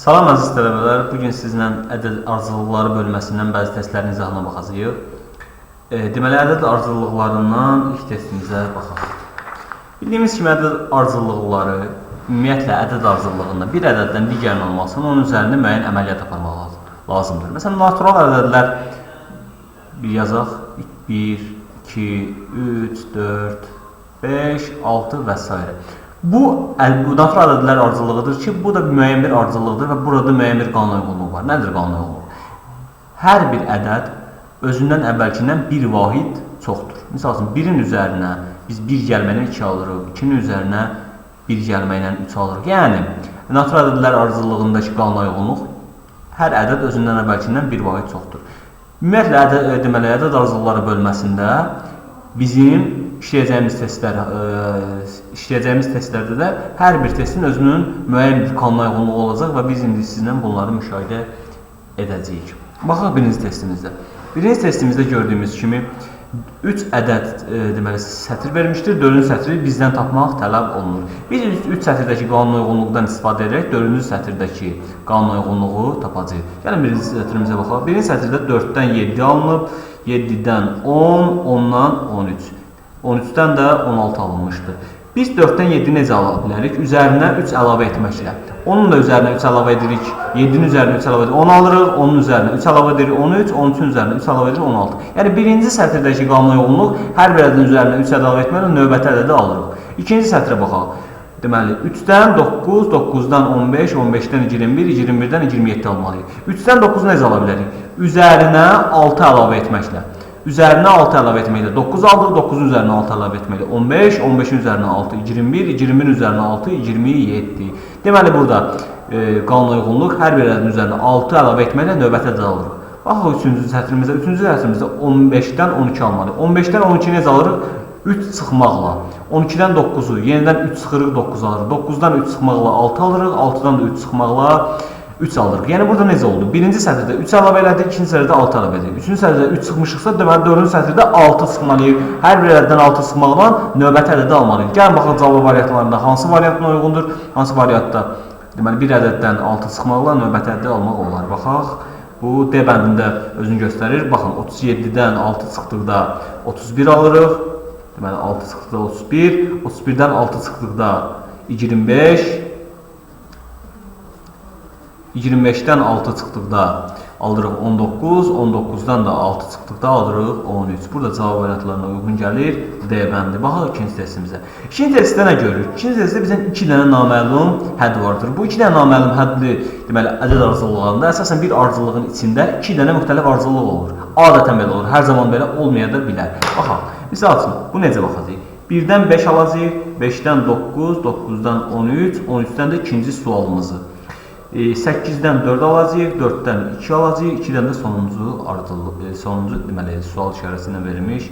Salam əziz tələbələr, bugün sizlə ədəd ardıcıllıqları bölməsindən bəzi testlərin izahına baxacağıq. Deməli, ədəd ardıcıllıqlarından ilk testimizə baxaq. Bildiyimiz kimi ədəd ardıcıllıqları ümumiyyətlə ədəd ardıcıllığında bir ədəddən digərini almasının onun üzərində müəyyən əməliyyat aparmaq lazımdır. Məsələn, natural ədədlər bir yazaq 1, 2, 3, 4, 5, 6 və s. Bu natural ədədlər ardıcıllığıdır ki, bu da müəyyən bir ardıcıllıqdır və burada müəyyən bir qanuna uyğunluq var. Nədir qanuna uyğunluq? Hər bir ədəd özündən əvvəlkindən bir vahid çoxdur. Misal üçün, 1-in üzərinə biz 1 gəlməklə 2 alırıq, 2-nin üzərinə 1 gəlməklə 3 alırıq. Yəni, natural ədədlər ardıcıllığındakı qanuna uyğunluq hər ədəd özündən əvvəlkindən bir vahid çoxdur. Ümumiyyətlə, deməli, ədəd ardıcıllıqları bölməsində bizim işləyəcəyimiz testlərdə də hər bir testin özünün müəyyən bir qanuna uyğunluğu olacaq və biz indi sizinlə bunları müşahidə edəcəyik. Baxaq birinci testimizdə. Birinci testimizdə gördüyümüz kimi 3 ədəd deməli sətr vermişdir. 4-cü sətri bizdən tapmaq tələb olunur. Biz 3 sətirdəki qanuna uyğunluqdan istifadə edərək 4-cü sətirdəki qanuna uyğunluğu tapacağıq. Gəlin birinci sətrimizə baxaq. Birinci sətirdə 4-dən 7 alınıb, 7-dən 10, 10-dan 13. 13-dən də 16 alınmışdır. Biz 4-dən 7 necə ala bilərik? Üzərinə 3 əlavə etməklə. Onun da üzərinə 3 əlavə edirik. 7-nin üzərinə 3 əlavə edirik. 10 alırıq. Onun üzərinə 3 əlavə edirik. 13. 13-ün üzərinə 3 əlavə edirik. 16. Yəni, birinci sətirdəki qanuna uyğunluq hər bir ədədin üzərinə 3 əlavə etməklə növbəti ədədi alırıq. İkinci sətrə baxaq. Deməli, 3-dən 9, 9-dan 15, 15-dən 21, 21-dən 27 almalıyıq. 3-dən 9 necə ala bilərik? Üzərinə 6 əlavə etməklə. Üzərinə 6 əlavə etməklə 9 aldıq, 9-un üzərinə 6 əlavə etməklə 15, 15-in üzərinə 6, 21, 20-nin üzərinə 6, 27. Deməli, burada qanuna uyğunluq hər bir ədədin üzərinə 6 əlavə etməklə növbəti ədəd alırıq. Baxaq 3-cü sətrimizdə. 3-cü sətrimizdə 15-dən 12 almalıyıq. 15-dən 12 necə alırıq? 3 sıxmaqla. 12-dən 9-u, yenidən 3 sıxırıq, 9 alırıq. 9-dan 3 sıxmaqla 6 alırıq, 6-dan da 3 sıxmaqla 3 alırıq. Yəni, burada necə oldu? Birinci sətirdə 3 əlavə elədik, ikinci sətirdə 6 əlavə elədik. Üçüncü sətirdə 3 sıxmışıqsa, deməli, 4-cü sətirdə 6 sıxmalıyıq. Hər bir ədəddən 6 sıxmaqla növbəti ədədi almalıyıq. Gəlin, baxaq, cavab variantlarında hansı variantına uyğundur? Hansı variantda, deməli, bir ədəddən 6 sıxmaqla növbəti ədədi almaq olar. Baxaq, bu D bəndində özünü göstərir. Baxın, 37-dən 6 çıxdıqda 31 alırıq. Deməli, 6 çıxdıqda 31, 31-dən 6 çıxdıqda 25, 25-dən 6 çıxdıqda alırıq 19, 19-dan da 6 çıxdıqda alırıq 13. Burada cavab variantlarına uyğun gəlir D bəndi. Baxaq ikinci testimizə. İkinci testdə nə görürük? İkinci testdə bizdən 2 dənə naməlum hədd vardır. Bu 2 dənə naməlum hədli, deməli, ədəd ardıcıllıqlarında əsasən bir ardıcıllığın içində 2 dənə müxtəlif ardıcıllıq olur. Adətən belə olur, hər zaman belə olmaya da bilər. Baxaq, misal üçün, bu necə baxacaq? 1-dən 5 alacaq, 5-dən 9, 9-dan 13, 13-dən də ikinci sualımızı. 8-dən 4 alacaq, 4-dən 2 alacaq, 2-dən də sonuncu deməli, sual işarəsi ilə verilmiş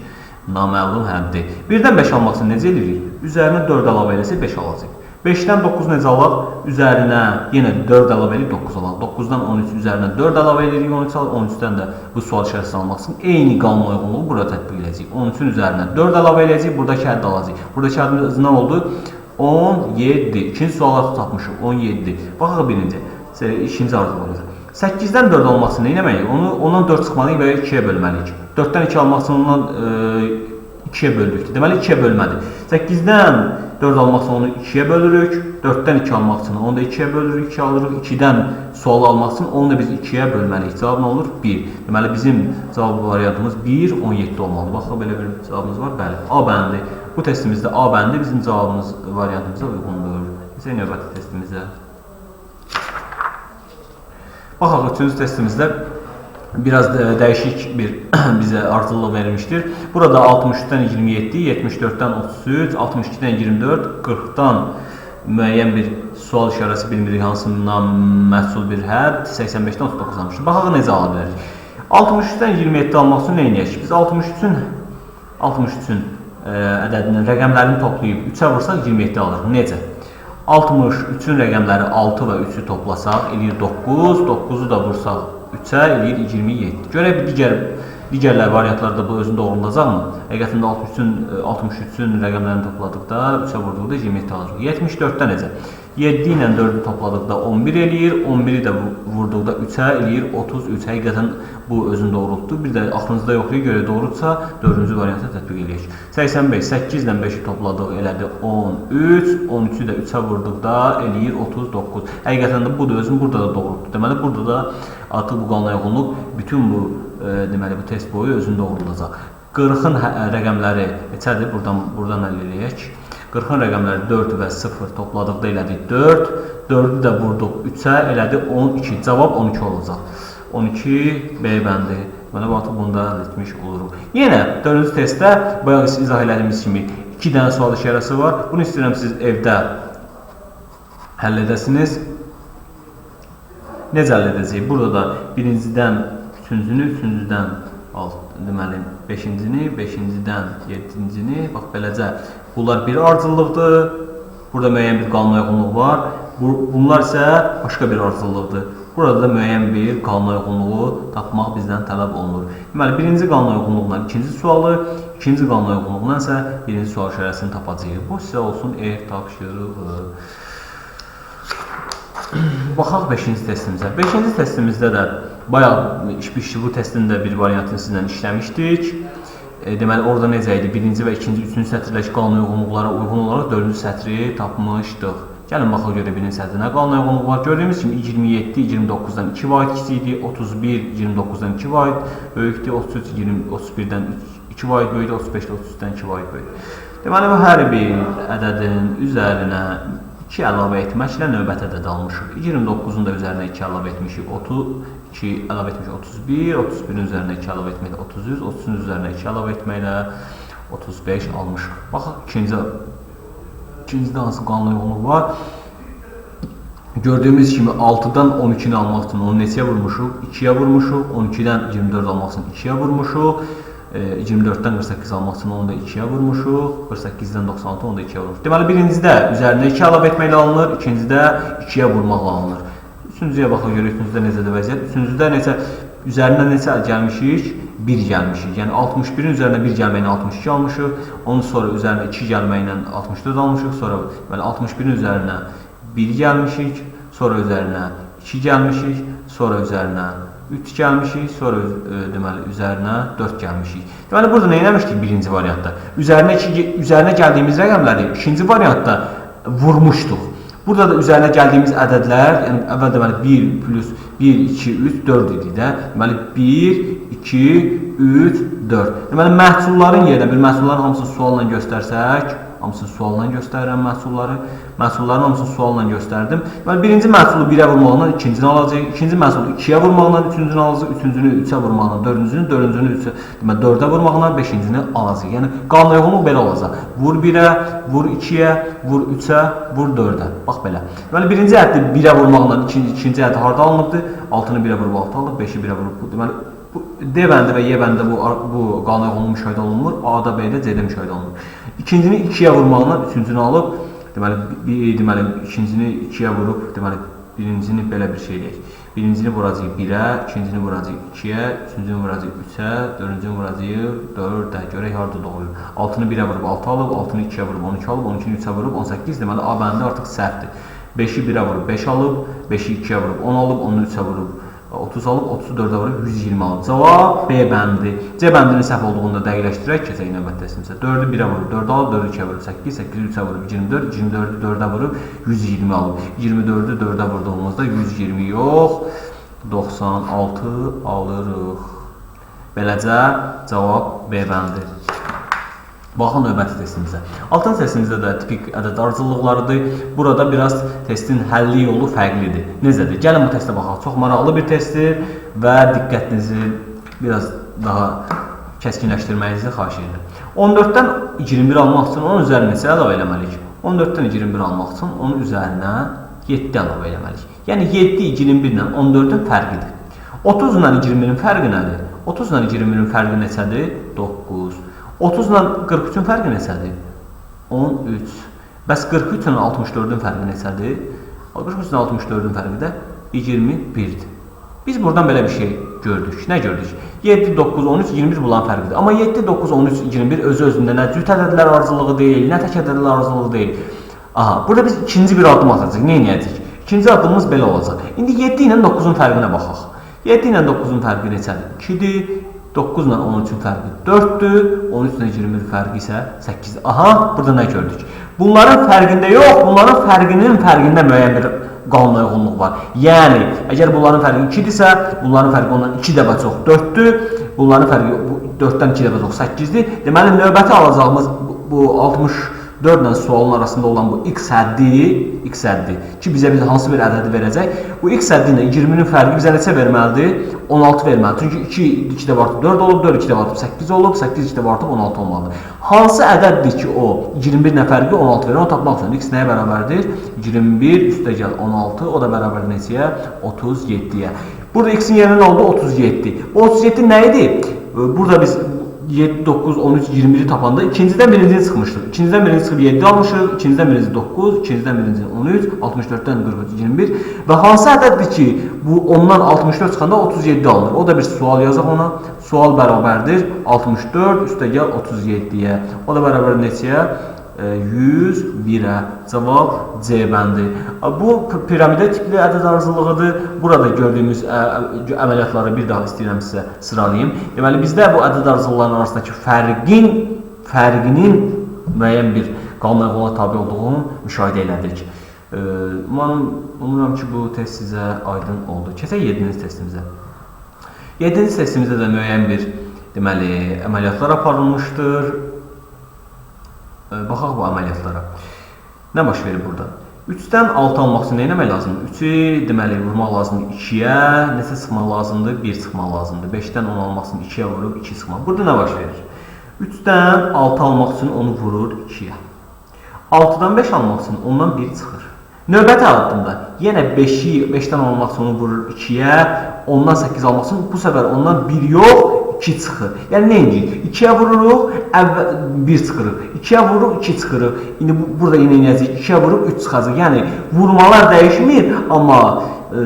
naməlum həddi. 1-dən 5 almaq üçün necə edirik? Üzərinə 4 əlavə eləsək 5 alacaq. 5-dən 9 necə alaq? Üzərinə yenə 4 əlavə edib 9 alaq. 9-dan 13 üzərinə 4 əlavə edirik, 13 alaq. 13-dən də bu sual işarəsini almaq üçün eyni qanuna uyğunluğu burada tətbiq edəcəyik. 13-ün üzərinə 4 əlavə edəcəyik, buradakı həddi alacaq. Buradakı həddimiz nə oldu? 17. İkinci sualatı tapmışıq. 17. Baxaq birinci. İkinci ardıcılığımıza. 8-dən 4 almaq üçün nə etməliyik? Ondan 4 çıxmalıyıq və 2-yə bölməliyik. 4-dən 2 almaq üçün ondan 2-yə böldük. Deməli, 2-yə bölmədik. 8-dən 4 almaq üçün onu 2-yə bölürük. 4-dən 2 almaq üçün onu da 2-yə bölürük, 2 alırıq. 2-dən sualı almaq üçün onu da biz 2-yə bölməliyik. Cavab nə olur? 1. Deməli, bizim cavab variantımız 1, 17 olmalı. Baxaq, belə bir cavabımız var. Bəli, A bəndi. Bu testimizdə A bəndi bizim cavabımız variantımıza uyğundur. Bizə növbəti testimizə. Baxaq, üçüncü testimizdə biraz dəyişik bir bizə ardıcıllıq verilmişdir. Burada 63-dən 27, 74-dən 33, 62-dən 24, 40-dan müəyyən bir sual işarəsi bilmirik hansından məhsul bir hədd, 85-dən 39 almışdır. Baxaq, necə ala bilərik? 63-dən 27 almaq üçün nə edək? Biz 63-ün ədədinin rəqəmlərini toplayıb 3-ə vursaq 27 alırıq. Necə? 63-ün rəqəmləri 6 və 3-ü toplasaq, eləyir 9, 9-u da vursaq 3-ə, eləyir 27. Görək, digərlər variantlarda bu özünü doğrulayacaqmı? Həqiqətində 63-ün rəqəmlərini topladıqda, 3-ə vurduqda 27 alırıq. 74-dən necə? 7 ilə 4-ü topladıqda 11 eləyir. 11-i də vurduqda 3-ə eləyir 33. Həqiqətən bu özün doğrultudur. Bir də aklınızda yoxlayır, görə doğrudursa 4-cü variantı tətbiq eləyək. 85, 8 ilə 5-i topladıq elədi 13. 13-ü də 3-ə vurduqda eləyir 39. Həqiqətən də bu da özün burada da doğrultudur. Deməli burada da artıq bu qanuna uyğunluq bütün bu deməli bu test boyu özün doğrulacaq. 40-ın rəqəmləri neçədir? Buradan əldə eləyək. 40-ın rəqəmləri 4 və 0 topladıqda elədi 4. 4-ü də vurduq 3-ə elədi 12. Cavab 12 olacaq. 12 B bəndi. Mənə artıq bunda əldə etmiş oluruq. Yenə 4-cü testdə bayaq izah elədiyimiz kimi 2 dənə sual işarəsi var. Bunu istəyirəm siz evdə həll edəsiniz. Necə həll edəcəyik? Burada da birincidən 3-cünü, 3-cüdən deməli 5-cini, 5-cidən 7-cini, bax beləcə bunlar bir ardıcıllıqdır. Burada müəyyən bir qanuna uyğunluq var. Bunlar isə başqa bir ardıcıllıqdır. Burada da müəyyən bir qanuna uyğunluğu tapmaq bizdən tələb olunur. Deməli birinci qanuna uyğunluqla ikinci sualı, ikinci qanuna uyğunluqla isə birinci sual işarəsini tapacağıq. Bu sizə olsun ev tapşırığı. Baxaq 5-ci testimizə. 5-ci testimizdə də bayaq bu testin də bir variantını sizlə işləmişdik. Deməli orada necə idi? Birinci və ikinci, üçüncü sətirdəki qanuna uyğunluqlara uyğun olaraq dördüncü sətri tapmışdıq. Gəlin baxaq görə birinci sətrinə qanuna uyğunluq var. Gördüyümüz kimi 27 29-dan 2 vaid kiçikdir, 31 29-dan 2 vaid böyükdür, 33 31-dən 2 vaid böyükdür, 35 33-dən 2 vaid böyükdür. Deməli bu hər bir ədədin üzərinə 2 əlavə etməklə növbəti ədəd almışıq. 29-un da üzərinə 2 əlavə etmişik, 2 əlavə etmişik 31, 31-in üzərinə 2 əlavə etməklə 33, 30-un üzərinə 2 əlavə etməklə 35 almışıq. Baxaq ikincidə hansı qanuna uyğunluq var? Gördüyümüz kimi 6-dan 12-ni almaq üçün onu neçəyə vurmuşuq? 2-yə vurmuşuq. 12-dən 24 almaq üçün 2-yə vurmuşuq. 24-dən 48 almaq üçün onu da 2-yə vurmuşuq. 48-dən 96 onu da 2-yə vurmuşuq. Deməli birincidə üzərinə 2 əlavə etməklə alınır, ikincidə 2-yə vurmaqla alınır. Üçüncüyə baxaq görə üçüncüdə necədir vəziyyət? Üçüncüdə üzərinə neçə gəlmişik? 1 gəlmişik. Yəni 61-in üzərinə 1 gəlməklə 62 almışıq. Onun sonra üzərinə 2 gəlməklə 64 almışıq. Sonra 61-in üzərinə 1 gəlmişik. Sonra üzərinə 2 gəlmişik. Sonra üzərinə 3 gəlmişik. Sonra deməli üzərinə 4 gəlmişik. Deməli burada nə etmişdik birinci variantda? Üzərinə gəldiyimiz rəqəmləri ikinci variantda vurmuşduq. Burada da üzərinə gəldiyimiz ədədlər, yəni əvvəl deməli 1 plus 1, 2, 3, 4 idi də. Deməli 1, 2, 3, 4. Deməli məhsulların yerinə bir məhsulların hamısını sualla göstərsək, hamısını sualla göstərirəm məhsulları. Məhsulların hamısını sualla göstərdim. Deməli birinci məhsulu 1-ə vurmaqla ikincini alacağıq. İkinci məhsulu 2-yə vurmaqla üçüncünü alacağıq. Üçüncünü 3-ə vurmaqla dördüncünü, dördüncünü 3-ə, deməli 4-ə vurmaqla beşincini alacağıq. Yəni qanuna uyğunluq belə olacaq. Vur 1-ə, vur 2-yə, vur 3-ə, vur 4-ə. Bax belə. Deməli birinci ədədi 1-ə vurmaqla ikinci ədəd harda alınıbdı? 6-nı 1-ə vurub 6 alınıb, 5-i 1-ə vurub. Deməli D bəndi və Y bəndində bu qanuna uyğunluq müşahidə olunmur. A-da, B-də, C-də müşahidə olunur. İkincini 2-yə vurmaqla üçüncünü alıb, deməli ikincini 2-yə vurub, deməli birincini belə bir şey eləyək. Birincini vuracağıq 1-ə, ikincini vuracağıq 2-yə, üçüncünü vuracağıq 3-ə, dördüncünü vuracağıq 4-ə. Görək harda doğulur. 6-nı 1-ə vurub 6 alıb, 6-nı 2-yə vurub 12 alıb, 12-ni 3-ə vurub 18. Deməli A bəndi artıq səhvdir. 5-i 1-ə vurub 5 alıb, 5-i 2-yə vurub 10 alıb, 10-u 3-ə vurub 30 alıb, 34-ə vurub 120 alıb. Cavab B bəndi. C bəndinin səhv olduğunu da dəqiqləşdirək, keçək növbəti testimizə. 4-ü 1-ə vurub 4 alıb, 4-ü 2-yə vurub 8, 8-i 3-ə vurub 24, 24-ü 4-ə vurub 120 alıb. 24-ü 4-ə vurduğumuzda 120 yox, 96 alırıq. Beləcə cavab B bəndi. Baxın növbəti testimizə. 6-cı testimizdə də tipik ədəd ardıcıllıqlarıdır. Burada biraz testin həlli yolu fərqlidir. Necədir? Gəlin bu testə baxaq. Çox maraqlı bir testdir və diqqətinizi biraz daha kəskinləşdirməyinizi xahiş edirəm. 14-dən 21 almaq üçün onun üzərinə neçə əlavə eləməliyik? 14-dən 21 almaq üçün onun üzərinə 7 əlavə eləməliyik. Yəni 7 21 ilə 14-ün fərqidir. 30 ilə 21-in fərqi nədir? 30 ilə 21-in fərqi neçədir? 9. 30 ilə 43-ün fərqi neçədir? 13. Bəs 43 ilə 64-ün fərqi neçədir? 43 ilə 64-ün fərqi də 21-dir. Biz buradan belə bir şey gördük. Nə gördük? 7, 9, 13, 21 bunların fərqidir. Amma 7, 9, 13, 21 özü-özündə nə cüt ədədlər ardıcıllığı deyil, nə tək ədədlər ardıcıllığı deyil. Aha, burada biz ikinci bir addım atacağıq. Nə edəcəyik? İkinci addımımız belə olacaq. İndi 7 ilə 9-un fərqinə baxaq. 7 ilə 9-un fərqi neçədir? 2-dir. 9 ilə 13-ün fərqi 4-dür. 13 ilə 20-in fərqi isə 8-dir. Aha, burada nə gördük? Bunların fərqində yox, bunların fərqində müəyyən bir qanuna uyğunluq var. Yəni, əgər bunların fərqi 2-dirsə, bunların fərqi ondan 2 dəfə çox 4-dür. Bunların fərqi 4-dən 2 dəfə çox 8-dir. Deməli, növbəti alacağımız bu 64 ilə sualın arasında olan bu x həddi ki, bizə hansı bir ədədi verəcək? Bu x həddi ilə 20-nin fərqi bizə neçə verməlidir? 16 verməlidir. Çünki 2 2 dəfə artıb 4 olub, 4 2 dəfə artıb 8 olub, 8 2 dəfə artıb 16 olmalıdır. Hansı ədəddir ki, o 21 ilə fərqi 16 verir? Onu tapmaq üçün x nəyə bərabərdir? 21 üstə gəl 16, o da bərabər neçəyə? 37-yə. Burada x-in yerinə nə oldu? 37. Bu 37 nə idi? Burada biz 7, 9, 13, 21'i tapanda ikinciden birincini sıkmıştık. İkinciden birinci sıkıp 7 almışıq, ikinciden birinci 9, ikinciden birinci 13, 64'ten 43, 21 ve hansı ədəddir ki bu ondan 64 çıxanda 37 alınır. O da bir sual yazaq ona. Sual bərabərdir 64 üstə gəl 37'ye. O da bərabər neçəyə? 101'ə. Cavab C bəndi. Bu piramida tipli ədəd arızlığıdır. Burada gördüyümüz əməliyyatları bir daha istəyirəm sizə sıralayayım. Deməli, bizdə bu ədəd arızlıqlarının arasındakı fərqinin müəyyən bir qanuna tabi olduğunu müşahidə elədik. Umuram ki, bu test sizə aydın oldu. Keçək 7-ci testimizə. 7-ci testimizdə də müəyyən bir deməli, əməliyyatlar aparılmışdır. Baxaq bu əməliyyatlara. Nə baş verir burada? 3-dən 6 almaq üçün nə etmək lazımdır? 3-ü deməli vurmaq lazımdır 2-yə, nəsə çıxmaq lazımdır? 1 çıxmaq lazımdır. 5-dən 10 almaq üçün 2-yə vurub 2 çıxmaq. Burada nə baş verir? 3-dən 6 almaq üçün onu vurur 2-yə. 6-dan 5 almaq üçün ondan 1 çıxır. Növbəti addımda yenə 5-dən almaq üçün onu vurur 2-yə, ondan 8 almaq üçün bu səfər ondan 1 yox, 2 çıxır. Yəni nə edirik? 2-yə vururuq, 1 çıxırıq. 2-yə vururuq, 2 çıxırıq. İndi burada yenə eləyəcəyik, 2-yə vururuq, 3 çıxacaq. Yəni vurmalar dəyişmir, amma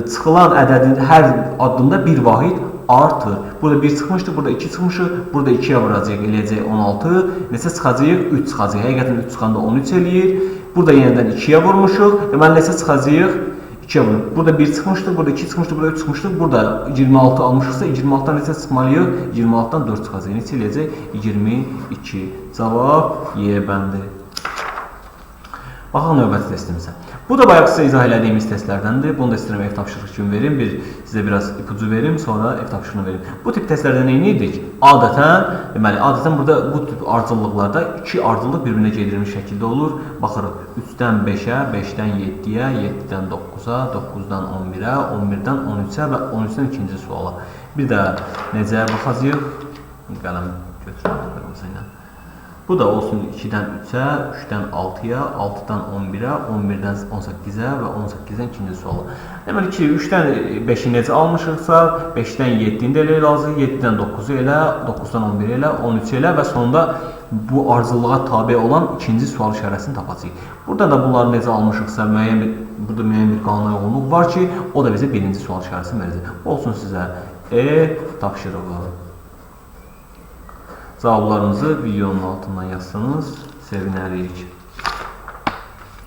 çıxılan ədədin hər addımda bir vahid artır. Burada 1 çıxmışdır, burada 2 çıxmışıq, burada 2-yə vuracaq, eləyəcək 16. Neçə çıxacaq? 3 çıxacaq. Həqiqətən 3 çıxanda 13 eləyir. Burada yenədən 2-yə vurmuşuq. Deməli, neçə çıxacaq? 2'ye vurup. Burada 1 çıxmışdır, burada 2 çıxmışdır, burada 3 çıxmışdır. Burada 26 almışıqsa 26'dan neçə çıxmalıyıq? 26'dan 4 çıxacaq. Neçə eləyəcək? 22. Cavab Y bəndi. Baxaq növbəti testimizə. Bu da bayaq sizə izah elədiyimiz testlərdəndir. Bunu da istəyirəm ev tapşırıq kimi verim. Sizə biraz ipucu verim, sonra ev tapşırığını verim. Bu tip testlərdə nə edirdik? Adətən burada bu tip ardıcıllıqlarda iki ardıcıllıq bir-birinə gedirilmiş şəkildə olur. Baxırıq 3-dən 5-ə, 5-dən 7-yə, 7-dən 9-a, 9-dan 11-ə, 11-dən 13-ə və 13-dən ikinci suala. Bir də necə baxacağıq? Qələm götürürəm qırmızı ilə. Bu da olsun 2-dən 3-ə, 3-dən 6-ya, 6-dan 11-ə, 11-dən 18-ə və 18-dən ikinci suala. Deməli ki, 3-dən 5-i necə almışıqsa, 5-dən 7-ni də elə lazım, 7-dən 9-u elə, 9-dan 11-i elə, 13-i elə və sonunda bu ardıcıllığa tabi olan ikinci sual işarəsini tapacağıq. Burada da bunları necə almışıqsa, burada müəyyən bir qanuna uyğunluq var ki, o da bizə birinci sual işarəsini verəcək. Olsun sizə tapşırığı. Cavablarınızı videonun altından yazsanız sevinərik.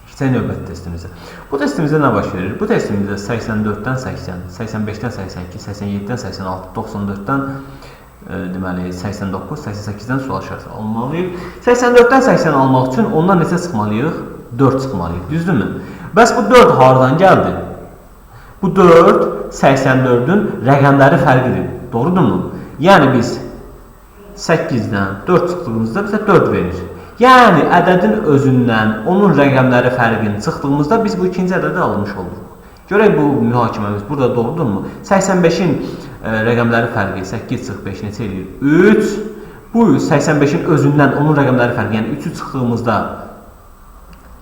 Keçək növbəti testimizə. Bu testimizdə nə baş verir? Bu testimizdə 84-dən 80, 85-dən 82, 87-dən 86, 94-dən deməli 89, 88-dən sual işarəsi almalıyıq. 84-dən 80 almaq üçün ondan neçə çıxmalıyıq? 4 çıxmalıyıq. Düzdürmü? Bəs bu 4 haradan gəldi? Bu 4 84-ün rəqəmləri fərqidir. Doğrudurmu? Yəni biz 8-dən 4 çıxdığımızda bizə 4 verir. Yəni ədədin özündən onun rəqəmləri fərqini çıxdığımızda biz bu ikinci ədədi almış oluruq. Görək bu mühakiməmiz burada doğrudurmu? 85-in rəqəmləri fərqi 8 çıx 5 neçə eləyir? 3. Bu 85-in özündən onun rəqəmləri fərqi, yəni 3-ü çıxdığımızda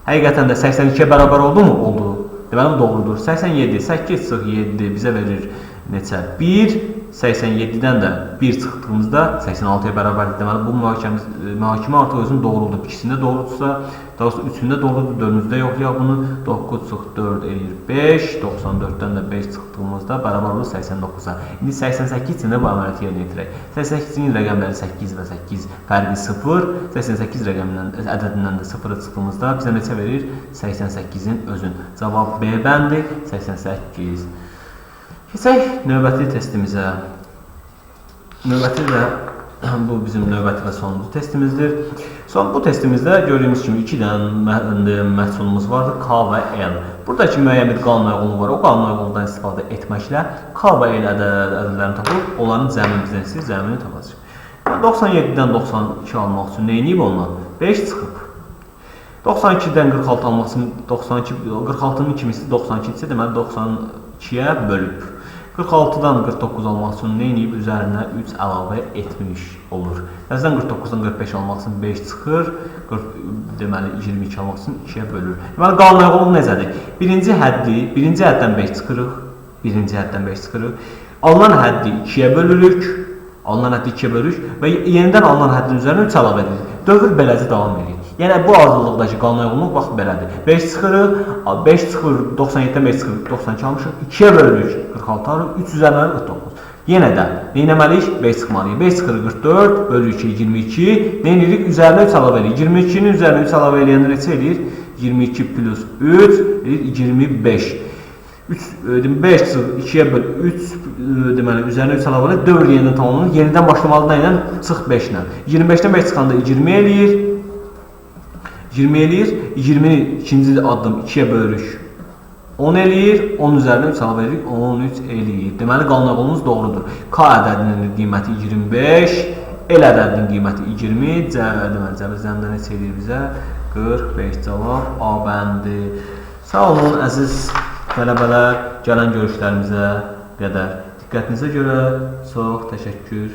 həqiqətən də 82-yə bərabər oldu mu? Oldu. Deməli doğrudur. 87, 8 çıx 7 bizə verir neçə? 1, 87-dən də 1 çıxdığımızda 86-ya bərabərdir. Deməli, bu mühakimə artıq özünün doğruludur. İkisində doğrudursa, daha sonra üçündə doğrudur, dördüncüdə yoxlayaq bunu. 9 çıx 4 eləyir 5, 94-dən də 5 çıxdığımızda bərabər olur 89-a. İndi 88 üçün də bu əməliyyatı yerinə yetirək. 88-in rəqəmləri 8 və 8 fərqi 0. 88 ədədindən də 0-a çıxdığımızda bizə neçə verir? 88-in özün. Cavab B bəndi 88. Keçək növbəti testimizə. Növbəti də bu bizim növbəti və sonuncu testimizdir. Bu testimizdə gördüyümüz kimi 2 dənə məhsulumuz vardır, K və L. Buradakı müəyyən bir qanun uyğunluğu var. O qanun uyğunluğundan istifadə etməklə K və L ədədlərini tapıb, onların cəmini bizdən istəyir, cəmini tapacaq. 97-dən 92 almaq üçün nə edib ondan? 5 çıxıb. 92-dən 46 almaq üçün 46-nın kimisi 92 isə deməli 92-yə bölüb. 46-dan 49 almaq üçün nə edib? Üzərinə 3 əlavə etmiş olur. Əzdən 49-dan 45 almaq üçün 5 çıxır. Deməli 22 almaq üçün 2-yə bölür. Deməli qanun uyğunluğu necədir? Birinci həddən 5 çıxırıq. Birinci həddən 5 çıxırıq. Alınan həddi 2-yə bölürük. Alınan həddi 2-yə bölürük və yenidən alınan həddin üzərinə 3 əlavə edirik. Dövr beləcə davam edir. Yəni bu azlıqdakı qanun uyğunluq bax belədir. 5 çıxırıq, 5 çıxır, 97-dən 5 çıxırıq, 92 almışıq, 2-yə bölürük, 46 alırıq, 3 üzərinə 49. Yenə də nə etməliyik? 5 çıxmalıyıq. 5 çıxırıq 44, bölürük 22, nə edirik? Üzərinə 3 əlavə edirik. 22-nin üzərinə 3 əlavə eləyəndə neçə eləyir? 22 plus 3 25. 5 çıxır, 2-yə böl, 3 deməli üzərinə 3 əlavə edirik, dövr yenidən tamamlanır. Yenidən başlamalıdan ilə çıx 5-lə. 25-dən 5 çıxanda 20 eləyir. 20 eləyir. 20-ni ikinci addım 2-yə bölürük. 10 eləyir. 10 üzərinə 3 əlavə edirik. 13 eləyir. Deməli, qanun uyğunluğumuz doğrudur. K ədədinin qiyməti 25. L ədədinin qiyməti 20. Deməli, cəbrizəndə neçə eləyir bizə? 45. Cavab A bəndi. Sağ olun, əziz tələbələr. Gələn görüşlərimizə qədər diqqətinizə görə çox təşəkkür.